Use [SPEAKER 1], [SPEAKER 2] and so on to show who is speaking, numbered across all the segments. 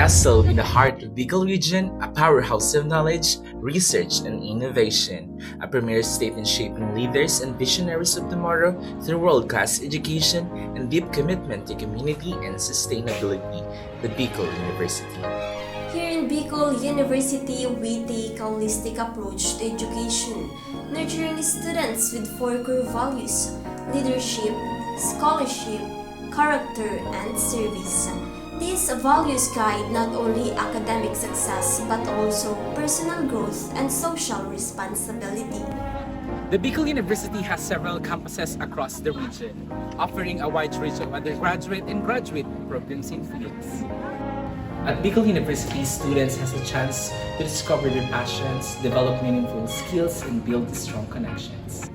[SPEAKER 1] Nestled in the heart of Bicol region, a powerhouse of knowledge, research, and innovation, a premier state in shaping leaders and visionaries of tomorrow through world-class education and deep commitment to community and sustainability, the Bicol University.
[SPEAKER 2] Here in Bicol University, we take a holistic approach to education, nurturing students with four core values: leadership, scholarship, character, and service. These values guide not only academic success but also personal growth and social responsibility.
[SPEAKER 3] The Bicol University has several campuses across the region, offering a wide range of undergraduate and graduate programs in fields.
[SPEAKER 1] At Bicol University, students has a chance to discover their passions, develop meaningful skills, and build strong connections.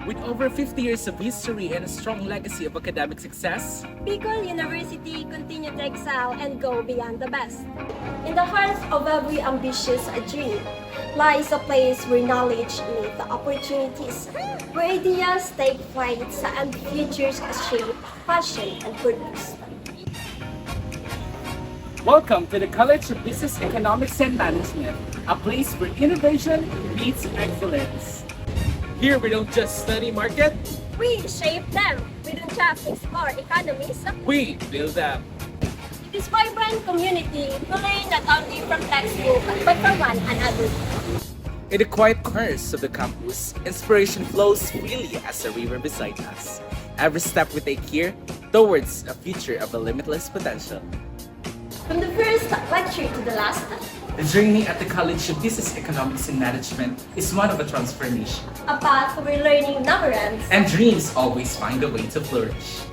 [SPEAKER 3] With over 50 years of history and a strong legacy of academic success,
[SPEAKER 4] Bicol University continue to excel and go beyond the best. In the heart of every ambitious dream lies a place where knowledge meets opportunities, where ideas take flight and futures shape passion and purpose.
[SPEAKER 3] welcome to the College of Business, Economics and Management, a place where innovation meets excellence. Here we don't just study market,
[SPEAKER 4] We shape them. We don't just explore economies.
[SPEAKER 3] we build them.
[SPEAKER 4] In this vibrant community, we learn not only from textbook but from one another.
[SPEAKER 3] In the quiet corners of the campus, inspiration flows freely as a river beside us. Every step we take here towards a future of a limitless potential.
[SPEAKER 4] From the first lecture to the last,
[SPEAKER 1] The journey at the College of Business, Economics and Management is one of a transformation,
[SPEAKER 4] a path where learning never ends.
[SPEAKER 1] and dreams always find a way to flourish.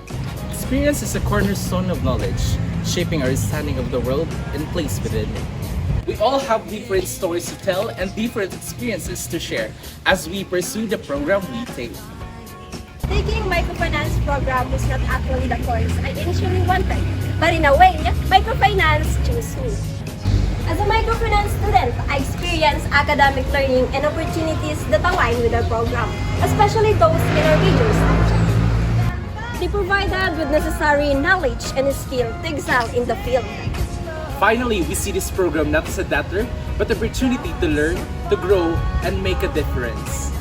[SPEAKER 3] Experience is a cornerstone of knowledge, shaping our understanding of the world and place within it. We all have different stories to tell and different experiences to share as we pursue the program we take.
[SPEAKER 4] Taking microfinance program was not actually the course I initially wanted, but in a way, microfinance chose me. As a microfinance student, I experienced academic learning and opportunities that align with our program, especially those in our major subject. They provided with necessary knowledge and skill to excel in the field.
[SPEAKER 3] Finally, we see this program not as a deter, but opportunity to learn, to grow, and make a difference.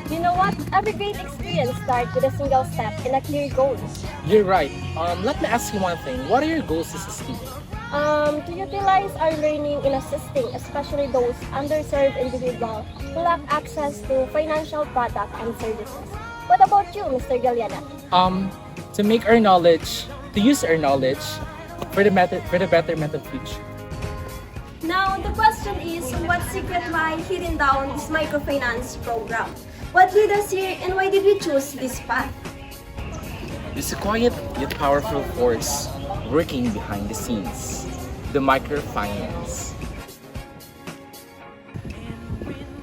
[SPEAKER 4] You know what? Every great experience starts with a single step and a clear goal.
[SPEAKER 3] You're right. Let me ask you one thing. What are your goals as a student?
[SPEAKER 4] To utilize our learning in assisting, especially those underserved individuals who lack access to financial products and services. What about you, Mr. Galiana?
[SPEAKER 3] To make our knowledge, to use our knowledge for the betterment of future.
[SPEAKER 4] Now, the question is, what secret lie hidden down this microfinance program? What led us here and why did we choose this path?
[SPEAKER 3] It's a quiet yet powerful force working behind the scenes, the microfinance.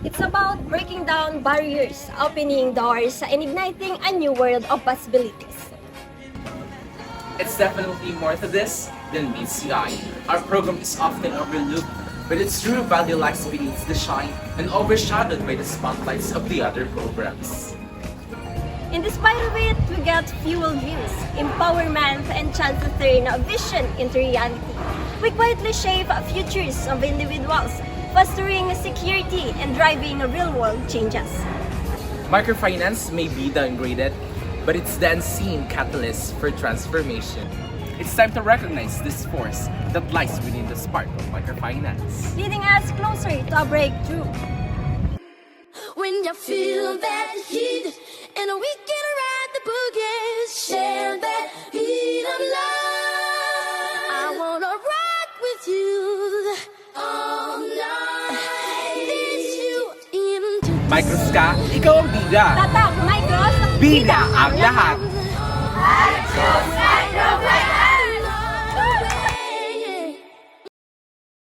[SPEAKER 4] It's about breaking down barriers, opening doors, and igniting a new world of possibilities.
[SPEAKER 1] It's definitely more to this than meets the eye. Our program is often overlooked, but its true value lies beneath the shine and overshadowed by the spotlights of the other programs.
[SPEAKER 4] In despite of it, we get fuel dreams, empowerment, and chance to turn a vision into reality. We quietly shape futures of individuals, fostering security and driving real-world changes.
[SPEAKER 3] Microfinance may be downgraded, but it's the unseen catalyst for transformation. It's time to recognize this force that lies within the spark of microfinance.
[SPEAKER 4] Leading us closer to a breakthrough.
[SPEAKER 5] When you feel that heat and we can ride the boogie, share that beat of love. I wanna rock with you all night. Lead you into
[SPEAKER 3] Micros ka, ikaw ang bida.
[SPEAKER 4] Tatak, Micros,
[SPEAKER 3] Bida ang lahat.